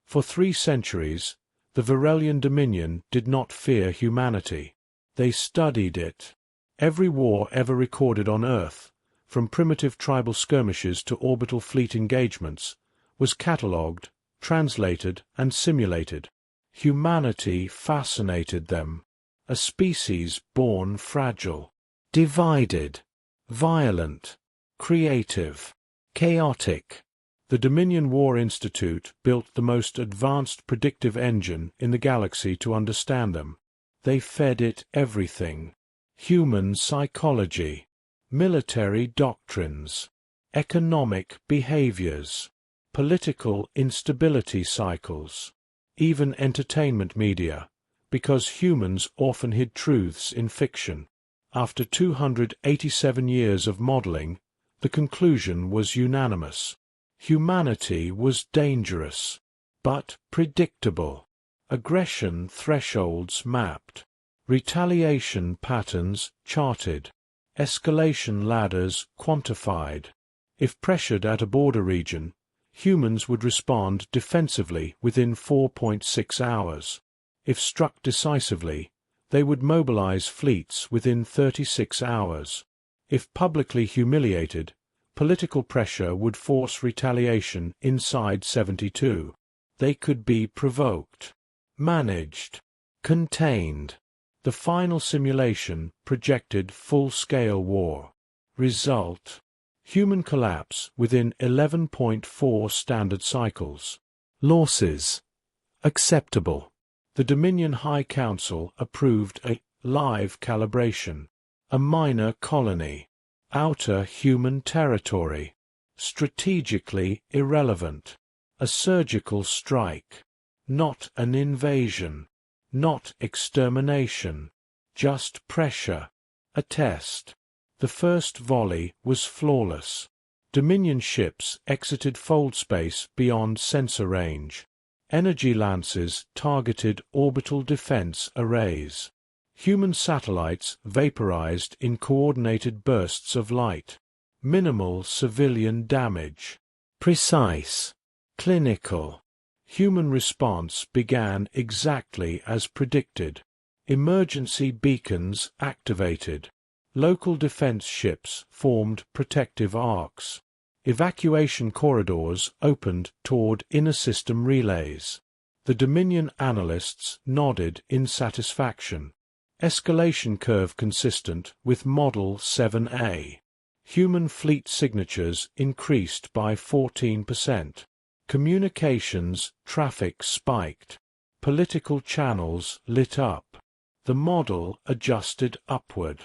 For 3 centuries, the Varelian Dominion did not fear humanity. They studied it. Every war ever recorded on Earth, from primitive tribal skirmishes to orbital fleet engagements, was catalogued, translated, and simulated. Humanity fascinated them. A species born fragile, divided, violent, creative, chaotic. The Dominion War Institute built the most advanced predictive engine in the galaxy to understand them. They fed it everything: human psychology, military doctrines, economic behaviors, political instability cycles, even entertainment media, because humans often hid truths in fiction. After 287 years of modeling, the conclusion was unanimous. Humanity was dangerous, but predictable. Aggression thresholds mapped. Retaliation patterns charted. Escalation ladders quantified. If pressured at a border region, humans would respond defensively within 4.6 hours. If struck decisively, they would mobilize fleets within 36 hours. If publicly humiliated, political pressure would force retaliation inside 72. They could be provoked, managed, contained. The final simulation projected full-scale war. Result: human collapse within 11.4 standard cycles. Losses: acceptable. The Dominion High Council approved a live calibration. A minor colony. Outer human territory. Strategically irrelevant. A surgical strike. Not an invasion. Not extermination. Just pressure. A test. The first volley was flawless. Dominion ships exited fold space beyond sensor range. Energy lances targeted orbital defense arrays. Human satellites vaporized in coordinated bursts of light. Minimal civilian damage. Precise. Clinical. Human response began exactly as predicted. Emergency beacons activated. Local defense ships formed protective arcs. Evacuation corridors opened toward inner-system relays. The Dominion analysts nodded in satisfaction. Escalation curve consistent with Model 7A. Human fleet signatures increased by 14%. Communications traffic spiked. Political channels lit up. The model adjusted upward.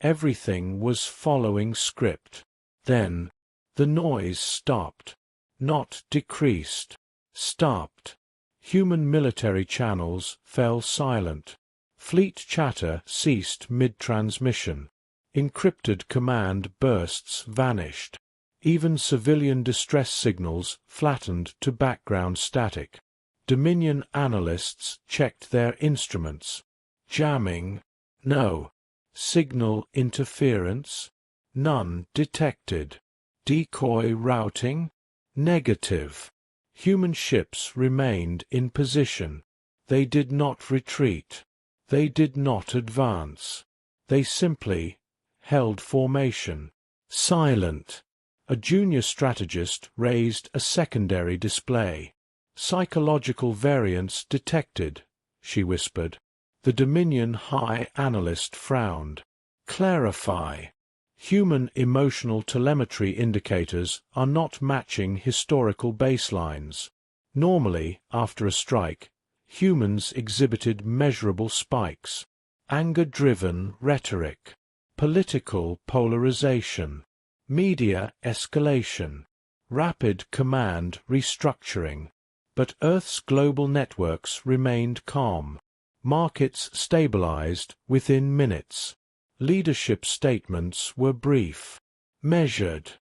Everything was following script. Then, the noise stopped. Not decreased. Stopped. Human military channels fell silent. Fleet chatter ceased mid-transmission. Encrypted command bursts vanished. Even civilian distress signals flattened to background static. Dominion analysts checked their instruments. Jamming? No. Signal interference? None detected. Decoy routing? Negative. Human ships remained in position. They did not retreat. They did not advance. They simply held formation. Silent. A junior strategist raised a secondary display. Psychological variance detected, she whispered. The Dominion High Analyst frowned. Clarify. Human emotional telemetry indicators are not matching historical baselines. Normally, after a strike, humans exhibited measurable spikes. Anger-driven rhetoric. Political polarization. Media escalation. Rapid command restructuring. But Earth's global networks remained calm. Markets stabilized within minutes. Leadership statements were brief, measured.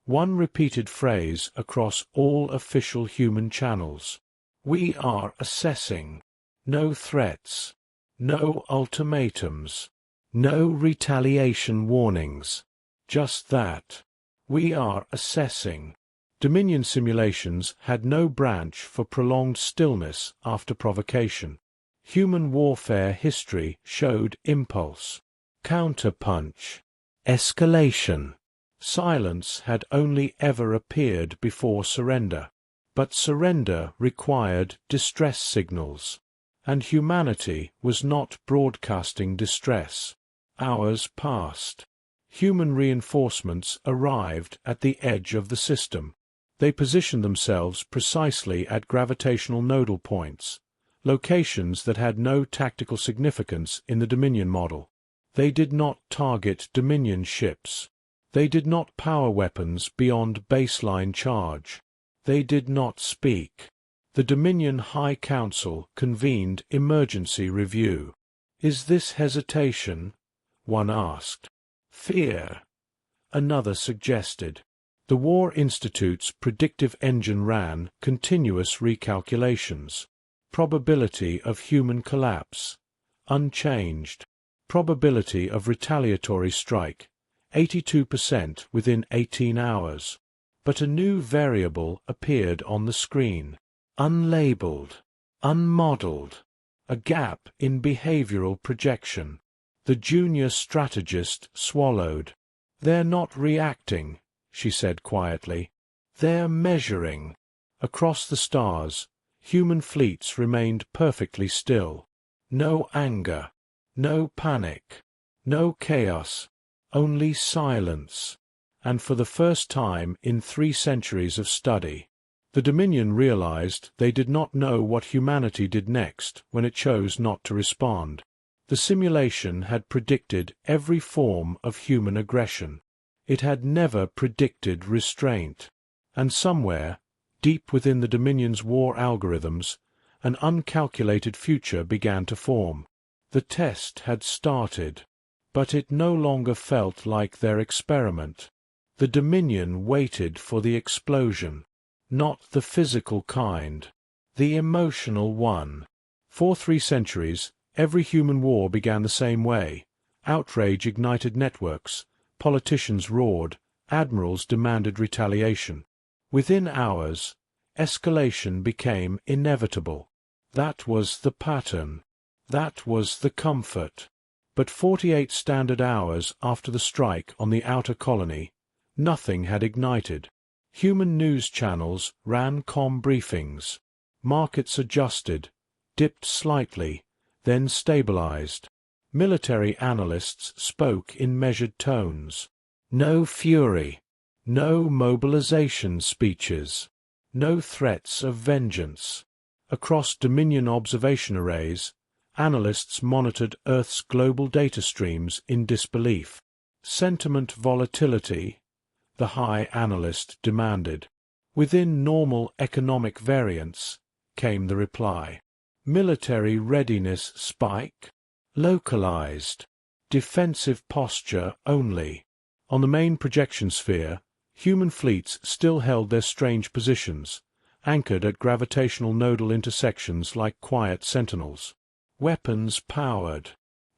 One repeated phrase across all official human channels. We are assessing. No threats. No ultimatums. No retaliation warnings. Just that. We are assessing. Dominion simulations had no branch for prolonged stillness after provocation. Human warfare history showed impulse, counterpunch, escalation. Silence had only ever appeared before surrender. But surrender required distress signals, and humanity was not broadcasting distress. Hours passed. Human reinforcements arrived at the edge of the system. They positioned themselves precisely at gravitational nodal points, locations that had no tactical significance in the Dominion model. They did not target Dominion ships. They did not power weapons beyond baseline charge. They did not speak. The Dominion High Council convened emergency review. "Is this hesitation?" one asked. "Fear," another suggested. The War Institute's predictive engine ran continuous recalculations. Probability of human collapse, unchanged. Probability of retaliatory strike, 82% within 18 hours. But a new variable appeared on the screen. Unlabeled, unmodeled, a gap in behavioral projection. The junior strategist swallowed. "They're not reacting," she said quietly. "They're measuring." Across the stars, human fleets remained perfectly still. No anger, no panic, no chaos, only silence. And for the first time in 3 centuries of study, the Dominion realized they did not know what humanity did next when it chose not to respond. The simulation had predicted every form of human aggression. It had never predicted restraint. And somewhere, deep within the Dominion's war algorithms, an uncalculated future began to form. The test had started, but it no longer felt like their experiment. The Dominion waited for the explosion, not the physical kind, the emotional one. For 3 centuries, every human war began the same way. Outrage ignited networks, politicians roared, admirals demanded retaliation. Within hours, escalation became inevitable. That was the pattern. That was the comfort. But 48 standard hours after the strike on the outer colony, nothing had ignited. Human news channels ran calm briefings. Markets adjusted, dipped slightly, then stabilized. Military analysts spoke in measured tones. No fury, no mobilization speeches, no threats of vengeance. Across Dominion observation arrays, analysts monitored Earth's global data streams in disbelief. Sentiment volatility, the high analyst demanded. Within normal economic variance, came the reply. Military readiness spike? Localized. Defensive posture only. On the main projection sphere, human fleets still held their strange positions, anchored at gravitational nodal intersections like quiet sentinels. Weapons powered,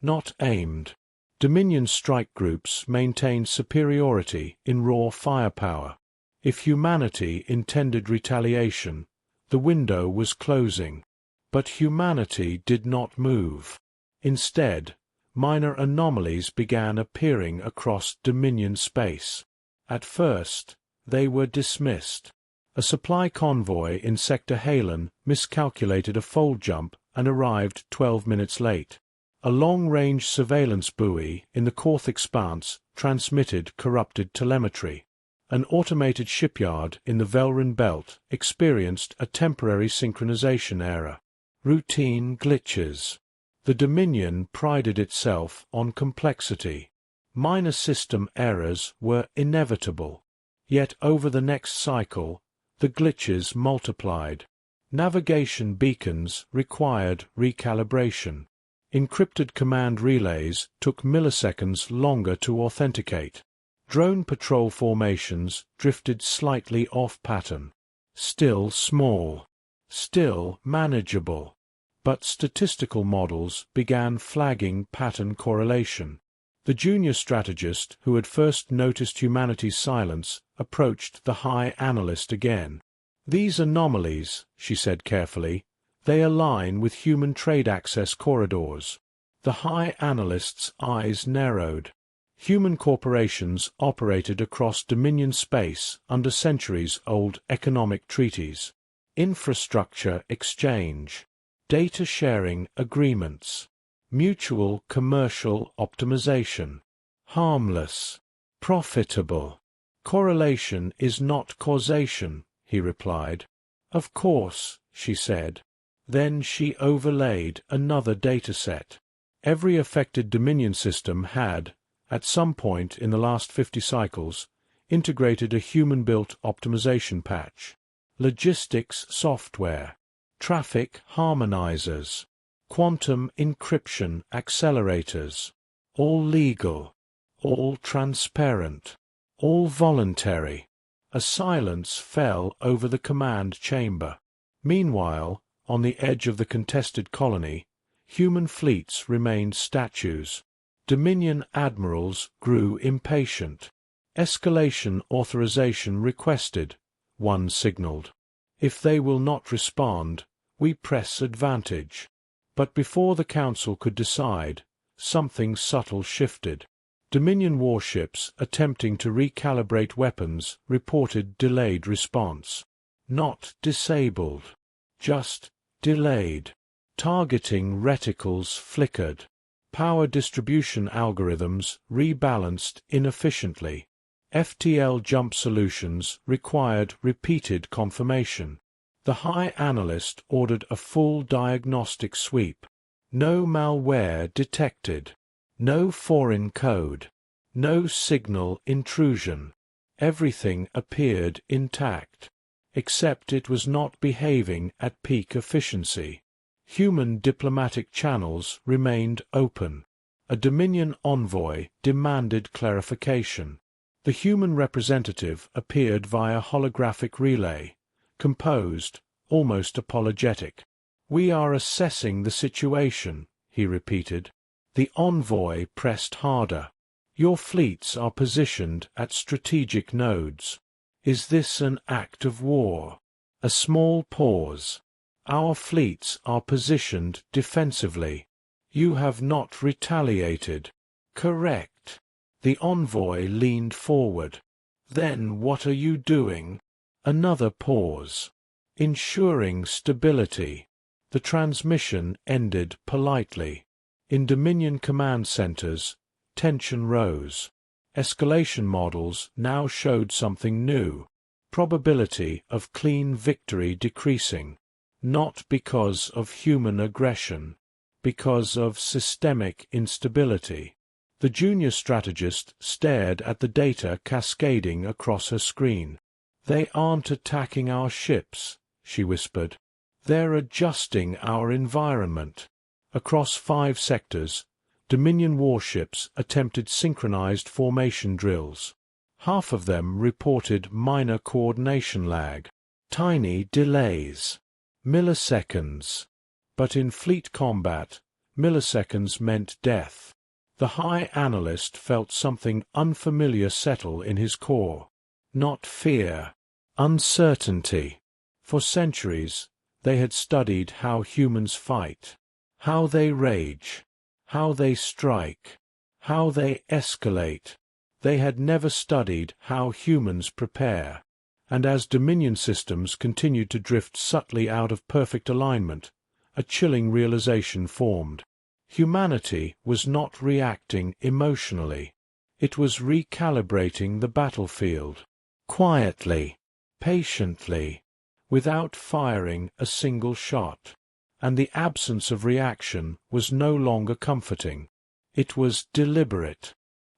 not aimed. Dominion strike groups maintained superiority in raw firepower. If humanity intended retaliation, the window was closing. But humanity did not move. Instead, minor anomalies began appearing across Dominion space. At first, they were dismissed. A supply convoy in Sector Halen miscalculated a fold jump and arrived 12 minutes late. A long-range surveillance buoy in the Korth expanse transmitted corrupted telemetry. An automated shipyard in the Velrin Belt experienced a temporary synchronization error. Routine glitches. The Dominion prided itself on complexity. Minor system errors were inevitable. Yet over the next cycle, the glitches multiplied. Navigation beacons required recalibration. Encrypted command relays took milliseconds longer to authenticate. Drone patrol formations drifted slightly off pattern. Still small. Still manageable. But statistical models began flagging pattern correlation. The The junior strategist, who had first noticed humanity's silence, approached the high analyst again. "These anomalies," she said carefully, "they align with human trade access corridors." The high analyst's eyes narrowed. Human corporations operated across Dominion space under centuries-old economic treaties. Infrastructure exchange, data-sharing agreements, mutual commercial optimization. Harmless, profitable. "Correlation is not causation," he replied. "Of course," she said. Then she overlaid another dataset. Every affected Dominion system had, at some point in the last 50 cycles, integrated a human-built optimization patch. Logistics software, traffic harmonizers, quantum encryption accelerators, all legal, all transparent, all voluntary. A silence fell over the command chamber. Meanwhile, on the edge of the contested colony, human fleets remained statues. Dominion admirals grew impatient. "Escalation authorization requested," one signaled. "If they will not respond, we press advantage." But before the Council could decide, something subtle shifted. Dominion warships attempting to recalibrate weapons reported delayed response. Not disabled, just delayed. Targeting reticles flickered. Power distribution algorithms rebalanced inefficiently. FTL jump solutions required repeated confirmation. The high analyst ordered a full diagnostic sweep. No malware detected. No foreign code. No signal intrusion. Everything appeared intact. Except it was not behaving at peak efficiency. Human diplomatic channels remained open. A Dominion envoy demanded clarification. The human representative appeared via holographic relay, composed, almost apologetic. "We are assessing the situation," he repeated. The envoy pressed harder. "Your fleets are positioned at strategic nodes. Is this an act of war?" A small pause. "Our fleets are positioned defensively. You have not retaliated." "Correct." The envoy leaned forward. "Then what are you doing?" Another pause. "Ensuring stability." The transmission ended politely. In Dominion command centers, tension rose. Escalation models now showed something new. Probability of clean victory decreasing. Not because of human aggression, because of systemic instability. The junior strategist stared at the data cascading across her screen. "They aren't attacking our ships," she whispered. "They're adjusting our environment." Across 5 sectors, Dominion warships attempted synchronized formation drills. Half of them reported minor coordination lag. Tiny delays. Milliseconds. But in fleet combat, milliseconds meant death. The high analyst felt something unfamiliar settle in his core. Not fear. Uncertainty. For centuries, they had studied how humans fight. How they rage. How they strike. How they escalate. They had never studied how humans prepare. And as Dominion systems continued to drift subtly out of perfect alignment, a chilling realization formed. Humanity was not reacting emotionally. It was recalibrating the battlefield. Quietly, patiently, without firing a single shot. And the absence of reaction was no longer comforting. It was deliberate.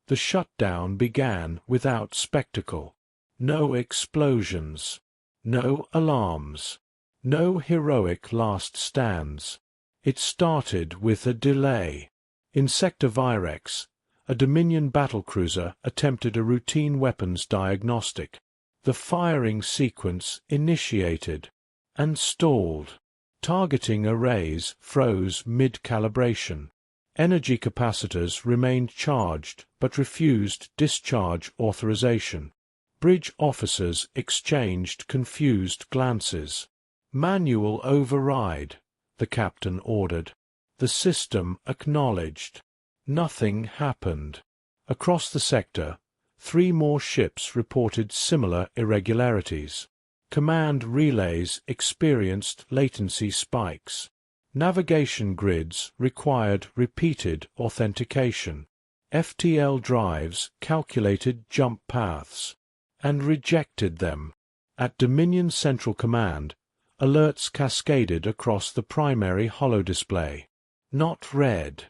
The shutdown began without spectacle. No explosions. No alarms. No heroic last stands. It started with a delay. In Sector Virex, a Dominion battlecruiser attempted a routine weapons diagnostic. The firing sequence initiated and stalled. Targeting arrays froze mid-calibration. Energy capacitors remained charged but refused discharge authorization. Bridge officers exchanged confused glances. "Manual override," the captain ordered. The system acknowledged. Nothing happened. Across the sector, 3 more ships reported similar irregularities. Command relays experienced latency spikes. Navigation grids required repeated authentication. FTL drives calculated jump paths and rejected them. At Dominion Central Command, alerts cascaded across the primary holodisplay. Not red,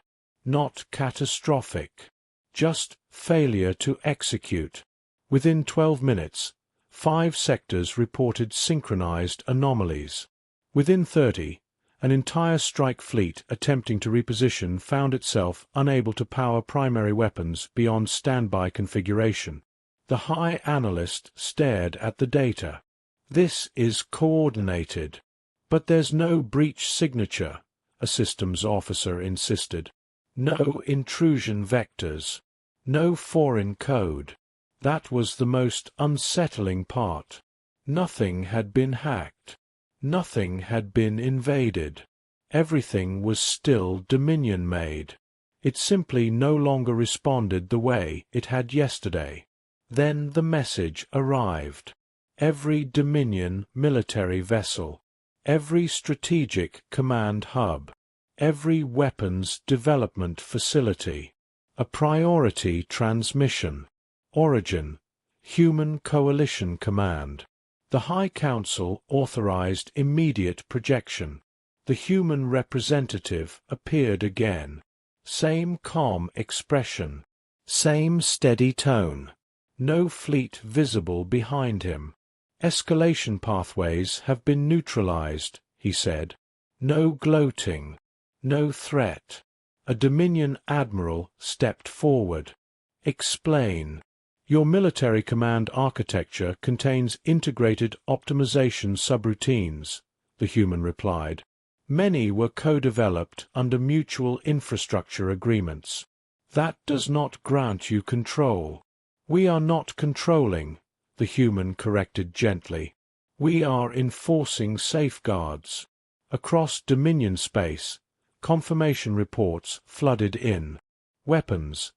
not catastrophic, just failure to execute. Within 12 minutes, 5 sectors reported synchronized anomalies. Within 30, an entire strike fleet attempting to reposition found itself unable to power primary weapons beyond standby configuration. The high analyst stared at the data. "This is coordinated." "But there's no breach signature," a systems officer insisted. "No intrusion vectors. No foreign code." That was the most unsettling part. Nothing had been hacked. Nothing had been invaded. Everything was still Dominion-made. It simply no longer responded the way it had yesterday. Then the message arrived. Every Dominion military vessel, every strategic command hub, every weapons development facility. A priority transmission. Origin, Human Coalition Command. The High Council authorized immediate projection. The human representative appeared again. Same calm expression. Same steady tone. No fleet visible behind him. "Escalation pathways have been neutralized," he said. No gloating. No threat. A Dominion admiral stepped forward. "Explain." "Your military command architecture contains integrated optimization subroutines," the human replied. "Many were co-developed under mutual infrastructure agreements. That does not grant you control." "We are not controlling," the human corrected gently. "We are enforcing safeguards." Across Dominion space, confirmation reports flooded in. Weapons,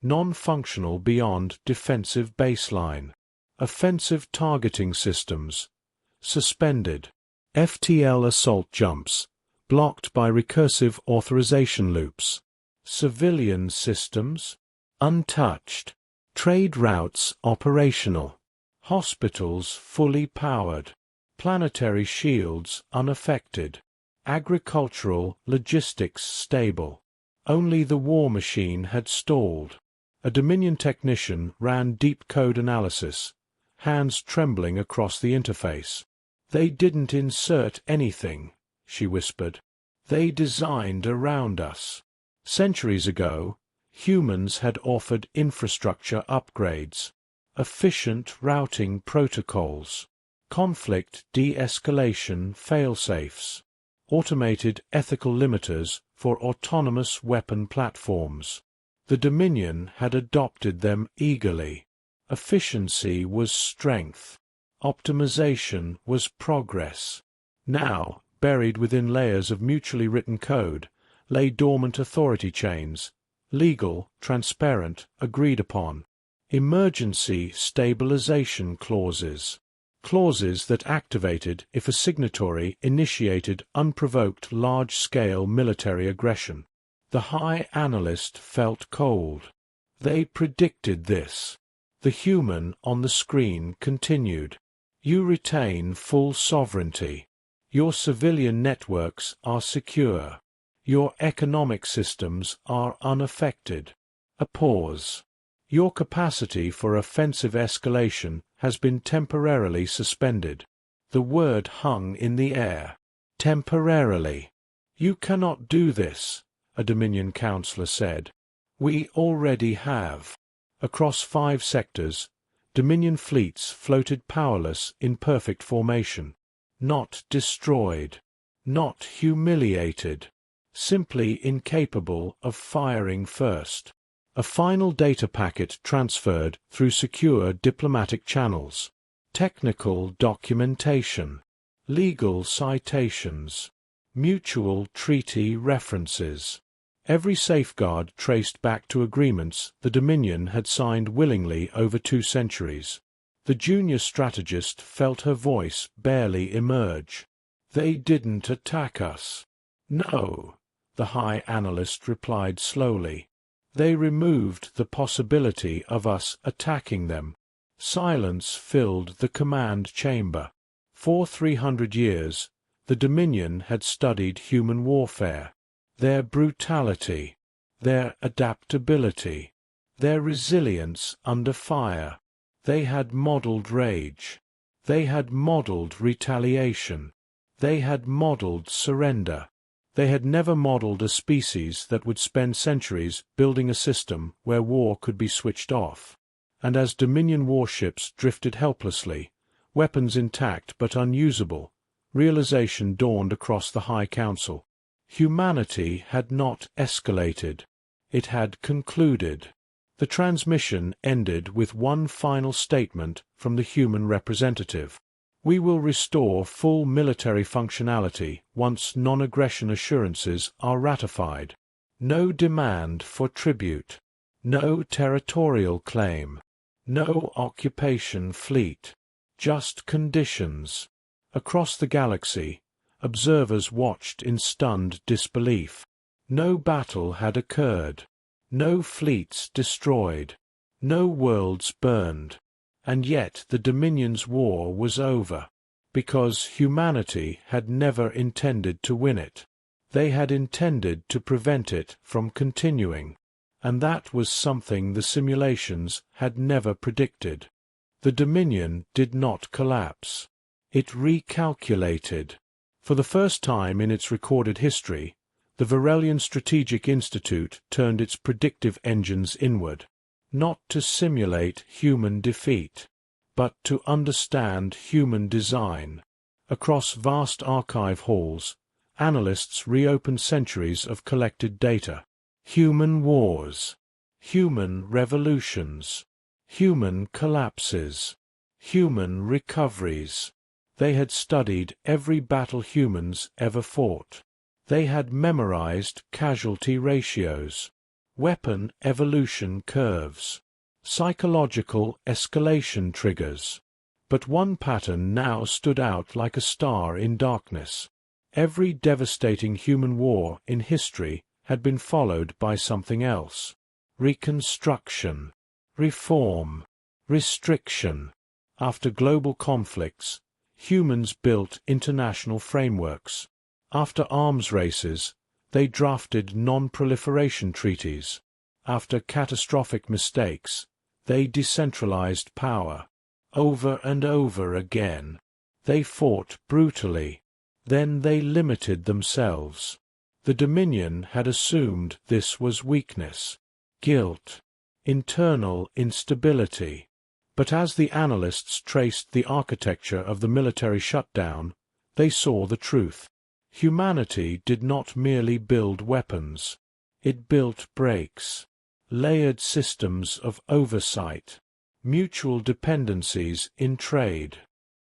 non-functional beyond defensive baseline. Offensive targeting systems, suspended. FTL assault jumps, blocked by recursive authorization loops. Civilian systems, untouched. Trade routes operational. Hospitals fully powered. Planetary shields unaffected. Agricultural logistics stable. Only the war machine had stalled. A Dominion technician ran deep code analysis, hands trembling across the interface. "They didn't insert anything," she whispered. "They designed around us." Centuries ago, humans had offered infrastructure upgrades, efficient routing protocols, conflict de-escalation failsafes, automated ethical limiters for autonomous weapon platforms. The Dominion had adopted them eagerly. Efficiency was strength. Optimization was progress. Now, buried within layers of mutually written code, lay dormant authority chains, legal, transparent, agreed upon. Emergency stabilization clauses. Clauses that activated if a signatory initiated unprovoked large-scale military aggression. The high analyst felt cold. They predicted this. The human on the screen continued. "You retain full sovereignty. Your civilian networks are secure. Your economic systems are unaffected." A pause. "Your capacity for offensive escalation has been temporarily suspended." The word hung in the air. Temporarily. "You cannot do this," a Dominion counselor said. "We already have." Across 5 sectors, Dominion fleets floated powerless in perfect formation. Not destroyed. Not humiliated. simply incapable of firing first. A final data packet transferred through secure diplomatic channels. Technical documentation. Legal citations. Mutual treaty references. Every safeguard traced back to agreements the Dominion had signed willingly over 2 centuries. The junior strategist felt her voice barely emerge. "They didn't attack us." "No," the High Analyst replied slowly. "They removed the possibility of us attacking them." Silence filled the command chamber. For 300 years, the Dominion had studied human warfare. Their brutality, their adaptability, their resilience under fire. They had modeled rage. They had modeled retaliation. They had modeled surrender. They had never modeled a species that would spend centuries building a system where war could be switched off. And as Dominion warships drifted helplessly, weapons intact but unusable, realization dawned across the High Council. Humanity had not escalated. It had concluded. The transmission ended with one final statement from the human representative. "We will restore full military functionality once non-aggression assurances are ratified. No demand for tribute. No territorial claim. No occupation fleet. Just conditions." Across the galaxy, observers watched in stunned disbelief. No battle had occurred. No fleets destroyed. No worlds burned. And yet the Dominion's war was over. Because humanity had never intended to win it. They had intended to prevent it from continuing. And that was something the simulations had never predicted. The Dominion did not collapse. It recalculated. For the first time in its recorded history, the Varelian Strategic Institute turned its predictive engines inward, not to simulate human defeat, but to understand human design. Across vast archive halls, analysts reopened centuries of collected data. Human wars, human revolutions, human collapses, human recoveries. They had studied every battle humans ever fought. They had memorized casualty ratios, weapon evolution curves, psychological escalation triggers. But one pattern now stood out like a star in darkness. Every devastating human war in history had been followed by something else. Reconstruction, reform, restriction. After global conflicts, humans built international frameworks. After arms races, they drafted non-proliferation treaties. After catastrophic mistakes, they decentralized power. Over and over again, they fought brutally. Then they limited themselves. The Dominion had assumed this was weakness, guilt, internal instability. But as the analysts traced the architecture of the military shutdown, they saw the truth. Humanity did not merely build weapons. It built brakes, layered systems of oversight, mutual dependencies in trade,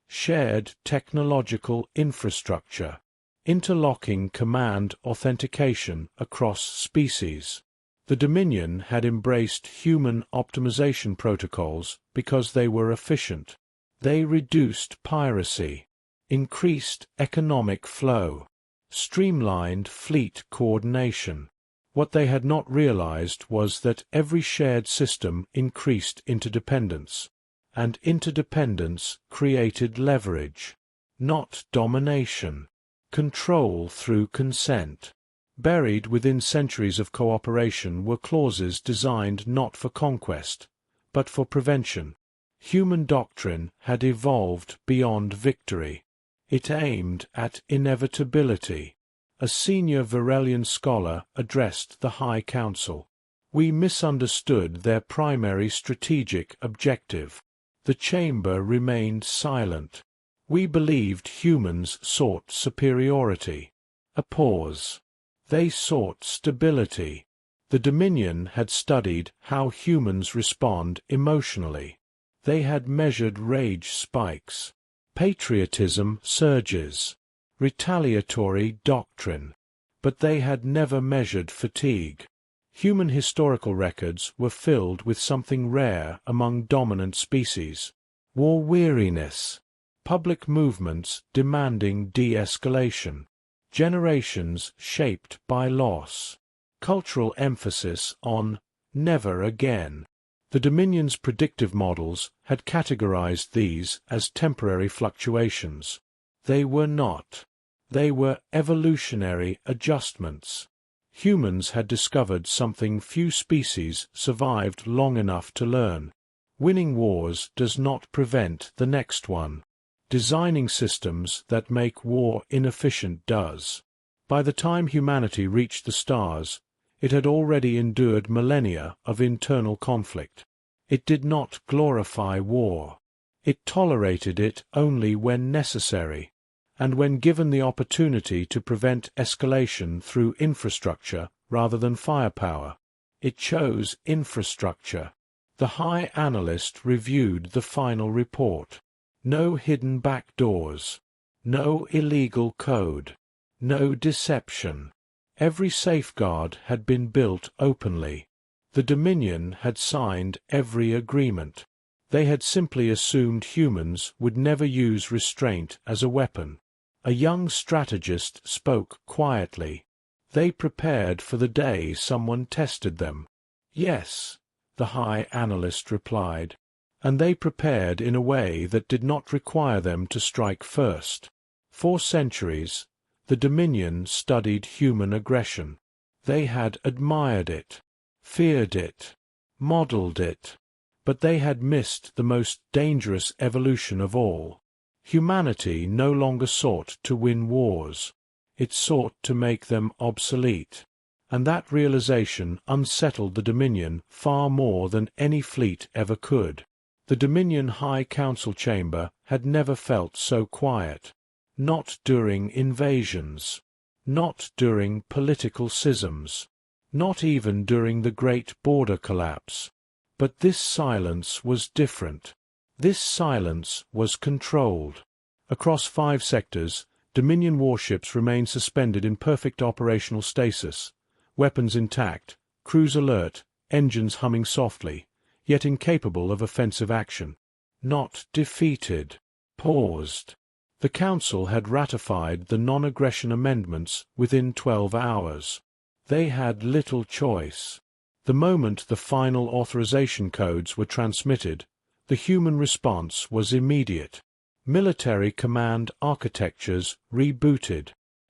shared technological infrastructure, interlocking command authentication across species. The Dominion had embraced human optimization protocols because they were efficient. They reduced piracy, increased economic flow, streamlined fleet coordination. What they had not realized was that every shared system increased interdependence, and interdependence created leverage, not domination, control through consent. Buried within centuries of cooperation were clauses designed not for conquest, but for prevention. Human doctrine had evolved beyond victory. It aimed at inevitability. A senior Varelian scholar addressed the High Council. "We misunderstood their primary strategic objective." The chamber remained silent. "We believed humans sought superiority." A pause. They sought stability. The Dominion had studied how humans respond emotionally. They had measured rage spikes, patriotism surges, retaliatory doctrine. But they had never measured fatigue. Human historical records were filled with something rare among dominant species: war weariness, public movements demanding de-escalation, generations shaped by loss, cultural emphasis on never again. The Dominion's predictive models had categorized these as temporary fluctuations. They were not. They were evolutionary adjustments. Humans had discovered something few species survived long enough to learn. Winning wars does not prevent the next one. Designing systems that make war inefficient does. By the time humanity reached the stars, it had already endured millennia of internal conflict. It did not glorify war. It tolerated it only when necessary, and when given the opportunity to prevent escalation through infrastructure rather than firepower. It chose infrastructure. The High Analyst reviewed the final report. No hidden back doors. No illegal code. No deception. Every safeguard had been built openly. The Dominion had signed every agreement. They had simply assumed humans would never use restraint as a weapon. A young strategist spoke quietly. They prepared for the day someone tested them. Yes, the High Analyst replied. And they prepared in a way that did not require them to strike first. For centuries, the Dominion studied human aggression. They had admired it, feared it, modeled it. But they had missed the most dangerous evolution of all. Humanity no longer sought to win wars. It sought to make them obsolete. And that realization unsettled the Dominion far more than any fleet ever could. The Dominion High Council chamber had never felt so quiet. Not during invasions. Not during political schisms. Not even during the Great Border Collapse. But this silence was different. This silence was controlled. Across 5 sectors, Dominion warships remained suspended in perfect operational stasis, weapons intact, crews alert, engines humming softly, yet incapable of offensive action. Not defeated. Paused. The Council had ratified the non-aggression amendments within 12 hours. They had little choice. The moment the final authorization codes were transmitted, the human response was immediate. Military command architectures rebooted.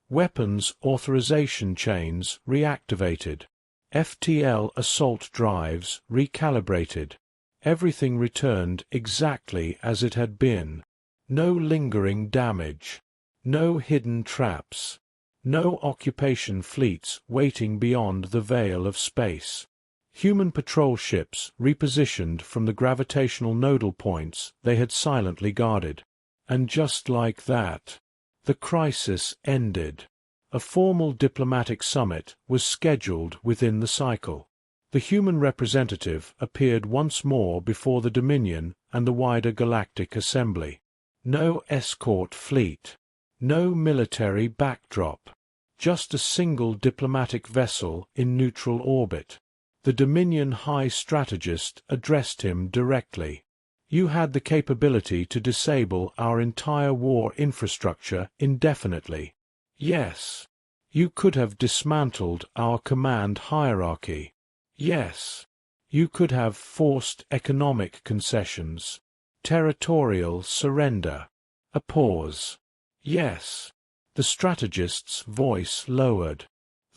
Weapons authorization chains reactivated. FTL assault drives recalibrated. Everything returned exactly as it had been. No lingering damage. No hidden traps. No occupation fleets waiting beyond the veil of space. Human patrol ships repositioned from the gravitational nodal points they had silently guarded. And just like that, the crisis ended. A formal diplomatic summit was scheduled within the cycle. The human representative appeared once more before the Dominion and the wider Galactic Assembly. No escort fleet. No military backdrop. Just a single diplomatic vessel in neutral orbit. The Dominion High Strategist addressed him directly. You had the capability to disable our entire war infrastructure indefinitely. Yes. You could have dismantled our command hierarchy. Yes. You could have forced economic concessions. Territorial surrender. A pause. Yes. The strategist's voice lowered.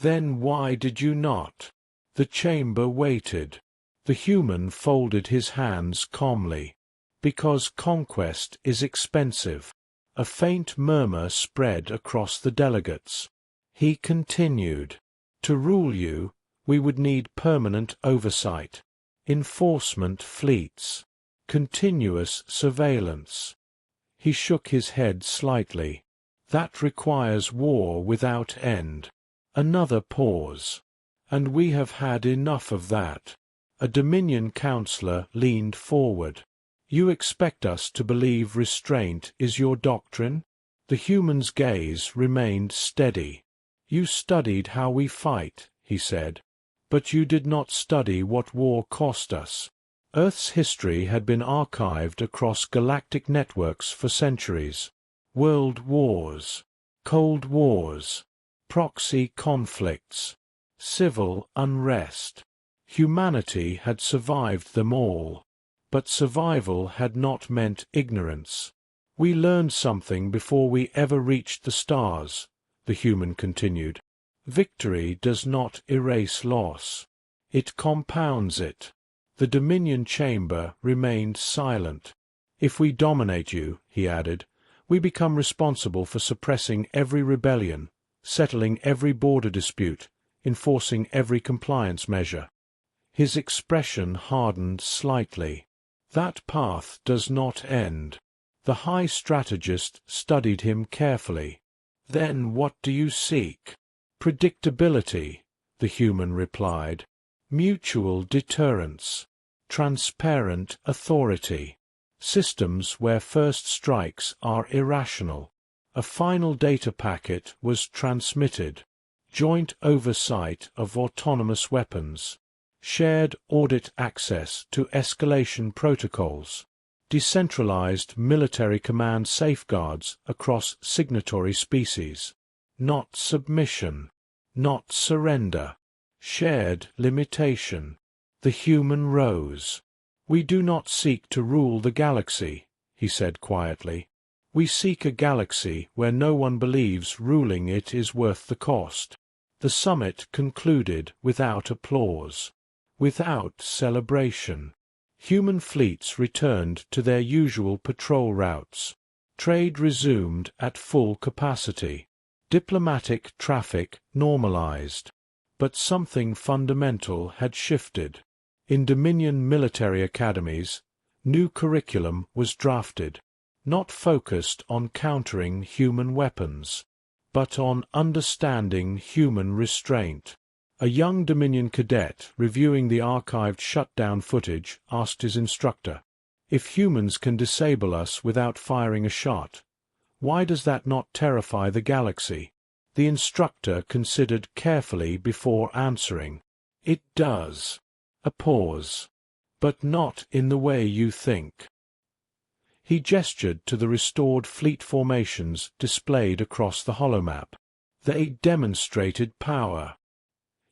Then why did you not? The chamber waited. The human folded his hands calmly. Because conquest is expensive. A faint murmur spread across the delegates. He continued. To rule you, we would need permanent oversight. Enforcement fleets. Continuous surveillance. He shook his head slightly. That requires war without end. Another pause. And we have had enough of that. A Dominion counselor leaned forward. You expect us to believe restraint is your doctrine? The human's gaze remained steady. You studied how we fight, he said. But you did not study what war cost us. Earth's history had been archived across galactic networks for centuries. World wars, Cold Wars, proxy conflicts, civil unrest. Humanity had survived them all. But survival had not meant ignorance. We learned something before we ever reached the stars, the human continued. Victory does not erase loss. It compounds it. The Dominion chamber remained silent. If we dominate you, he added, we become responsible for suppressing every rebellion, settling every border dispute, enforcing every compliance measure. His expression hardened slightly. That path does not end. The high strategist studied him carefully. Then what do you seek? Predictability, the human replied. Mutual deterrence. Transparent authority. Systems where first strikes are irrational. A final data packet was transmitted. Joint oversight of autonomous weapons. Shared audit access to escalation protocols. Decentralized military command safeguards across signatory species. Not submission. Not surrender. Shared limitation. The human rose. We do not seek to rule the galaxy, he said quietly. We seek a galaxy where no one believes ruling it is worth the cost. The summit concluded without applause. Without celebration. Human fleets returned to their usual patrol routes. Trade resumed at full capacity. Diplomatic traffic normalized. But something fundamental had shifted. In Dominion military academies, new curriculum was drafted, not focused on countering human weapons, but on understanding human restraint. A young Dominion cadet reviewing the archived shutdown footage asked his instructor, "If humans can disable us without firing a shot, why does that not terrify the galaxy?" The instructor considered carefully before answering. "It does." A pause. "But not in the way you think." He gestured to the restored fleet formations displayed across the holomap. They demonstrated power.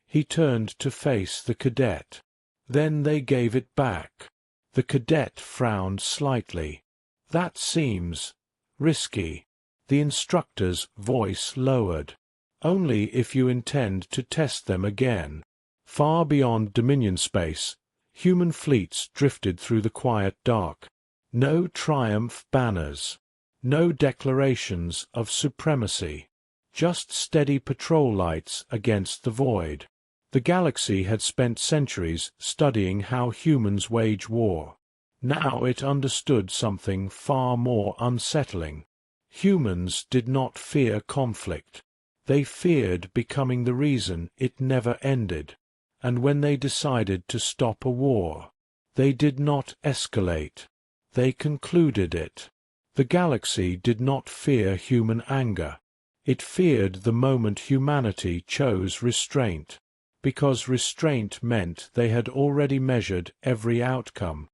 He turned to face the cadet. Then they gave it back. The cadet frowned slightly. "That seems risky." The instructor's voice lowered. "Only if you intend to test them again." Far beyond Dominion space, human fleets drifted through the quiet dark. No triumph banners. No declarations of supremacy. Just steady patrol lights against the void. The galaxy had spent centuries studying how humans wage war. Now it understood something far more unsettling. Humans did not fear conflict. They feared becoming the reason it never ended. And when they decided to stop a war, they did not escalate. They concluded it. The galaxy did not fear human anger. It feared the moment humanity chose restraint. Because restraint meant they had already measured every outcome.